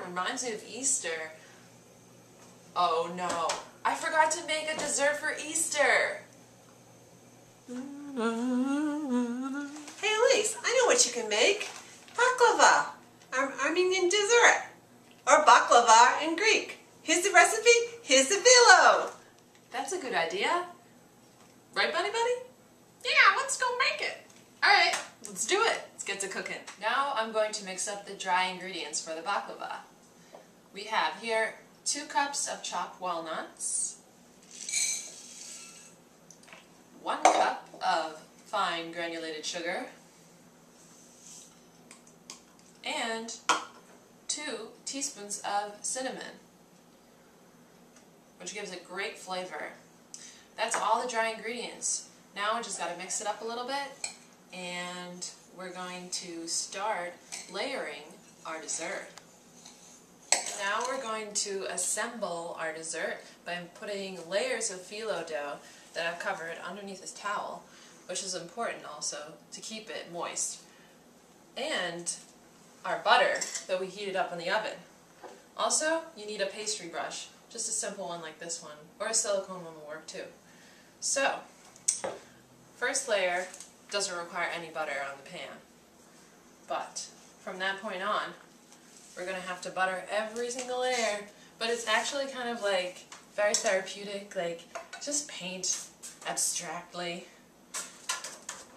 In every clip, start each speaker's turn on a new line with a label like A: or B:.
A: reminds me of Easter. Oh no, I forgot to make a dessert for Easter.
B: Hey Elise, I know what you can make. Baklava, Armenian dessert. Or baklava in Greek. Here's the recipe, here's the phyllo.
A: That's a good idea. Right, Bunny Buddy? Yeah, let's go make it. Alright, let's do it. Let's get to cooking. Now I'm going to mix up the dry ingredients for the baklava. We have here 2 cups of chopped walnuts, 1 cup of fine granulated sugar, and 2 teaspoons of cinnamon, which gives a great flavor. That's all the dry ingredients. Now we just got to mix it up a little bit, and we're going to start layering our dessert. Now we're going to assemble our dessert by putting layers of phyllo dough that I've covered underneath this towel, which is important also to keep it moist, and our butter that we heated up in the oven. Also, you need a pastry brush, just a simple one like this one, or a silicone one will work too. So, first layer doesn't require any butter on the pan, but from that point on, we're going to have to butter every single layer, but it's actually kind of like very therapeutic, like just paint abstractly,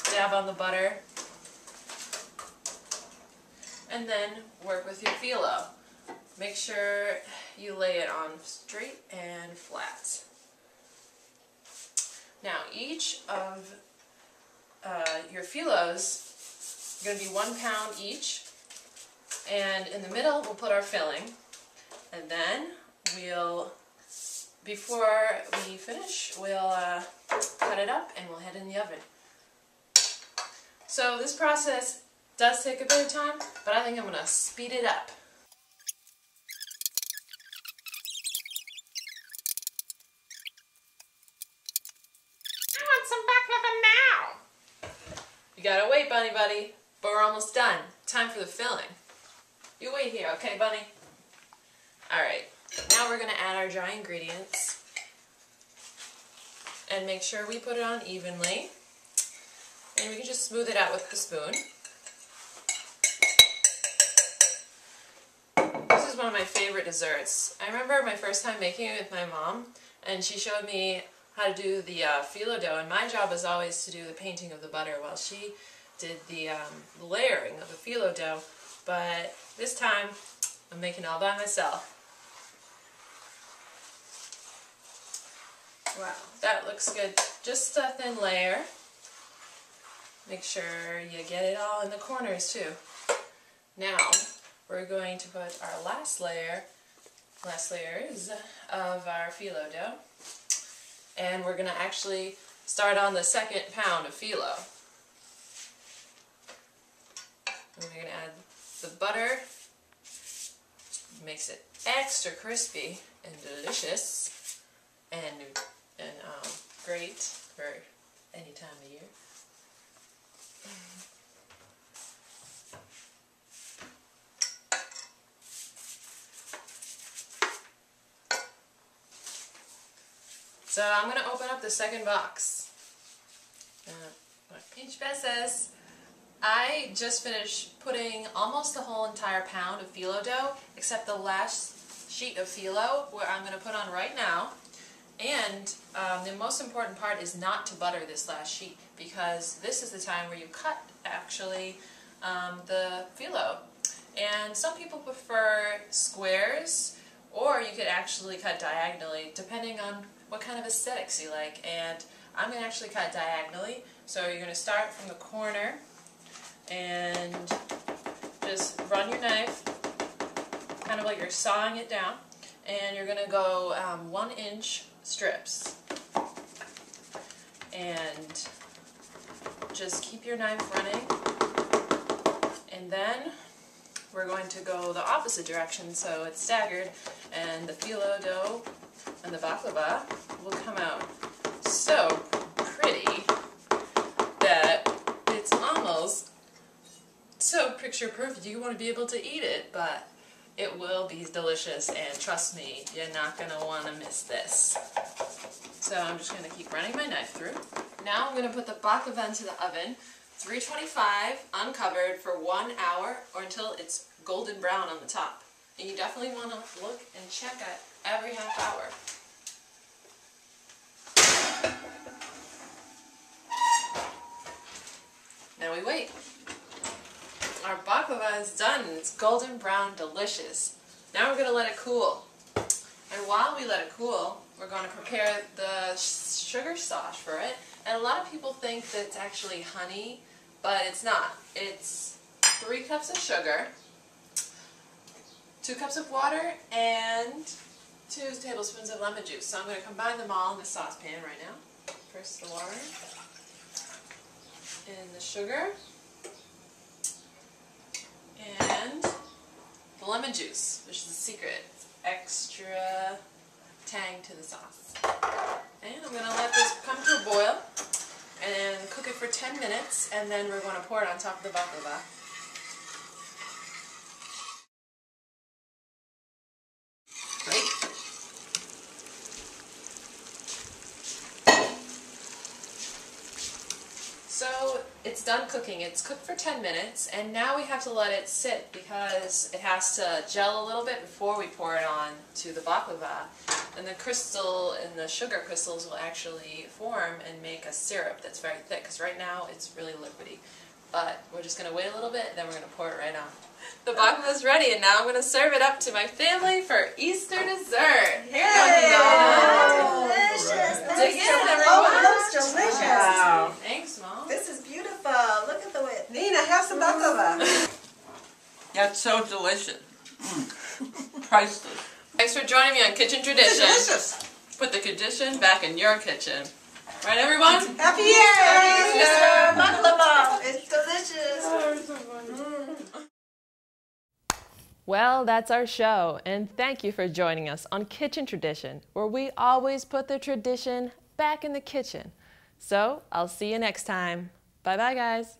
A: dab on the butter, and then work with your phyllo. Make sure you lay it on straight and flat. Now each of your phyllos are going to be 1 pound each, and in the middle we'll put our filling, and then before we finish, we'll cut it up and we'll head in the oven. So this process does take a bit of time, but I think I'm going to speed it up. I want some baklava now! You gotta wait, Bunny Buddy, but we're almost done. Time for the filling. You wait here, okay, Bunny? Alright, now we're going to add our dry ingredients and make sure we put it on evenly. And we can just smooth it out with the spoon. This is one of my favorite desserts. I remember my first time making it with my mom, and she showed me how to do the phyllo dough, and my job was always to do the painting of the butter while she did the layering of the phyllo dough. But this time, I'm making it all by myself. Wow, that looks good. Just a thin layer. Make sure you get it all in the corners too. Now, we're going to put our last layers of our phyllo dough. And we're going to actually start on the 2nd pound of phyllo. And we're going to add the butter. Makes it extra crispy and delicious and great for any time of year. So I'm going to open up the 2nd box. Pinch veces. I just finished putting almost the whole entire pound of phyllo dough, except the last sheet of phyllo, where I'm going to put on right now. And the most important part is not to butter this last sheet, because this is the time where you cut, actually, the phyllo. And some people prefer squares, or you could actually cut diagonally, depending on what kind of aesthetics you like. And I'm going to actually cut diagonally, so you're going to start from the corner and just run your knife, kind of like you're sawing it down, and you're going to go 1-inch strips. And just keep your knife running, and then we're going to go the opposite direction so it's staggered, and the phyllo dough and the baklava will come out so pretty that it's almost so picture perfect. You want to be able to eat it, but It will be delicious, and trust me, you're not going to want to miss this. So I'm just going to keep running my knife through. Now I'm going to put the baklava into the oven, 325, uncovered for 1 hour or until it's golden brown on the top. And you definitely want to look and check it every half hour. Now we wait. Our baklava is done. It's golden brown, delicious. Now we're going to let it cool. And while we let it cool, we're going to prepare the sugar sauce for it. And a lot of people think that it's actually honey, but it's not. It's 3 cups of sugar, 2 cups of water, and 2 tablespoons of lemon juice. So I'm going to combine them all in the saucepan right now. First the water, and the sugar, and the lemon juice, which is the secret. It's extra tang to the sauce. And I'm going to let this come to a boil and cook it for 10 minutes, and then we're going to pour it on top of the baklava. Great. So it's done cooking. It's cooked for 10 minutes, and now we have to let it sit because it has to gel a little bit before we pour it on to the baklava. And the crystal and the sugar crystals will actually form and make a syrup that's very thick, because right now it's really liquidy. But we're just going to wait a little bit, and then we're going to pour it right on. The baklava is ready, and now I'm going to serve it up to my family for Easter dessert. Here we go.
B: Delicious.
A: Dig in, everyone.
B: Oh, that's delicious. Wow.
A: Thanks, Mom.
B: This is beautiful. Look at the way. Nina, have some baklava.
C: That's so delicious. Priceless.
A: Thanks for joining me on Kitchen Tradition.
B: It's delicious.
A: Put the tradition back in your kitchen. Right, everyone?
B: Happy Easter. Baklava. It's delicious.
A: Well, that's our show, and thank you for joining us on Kitchen Tradition, where we always put the tradition back in the kitchen. So, I'll see you next time. Bye-bye, guys.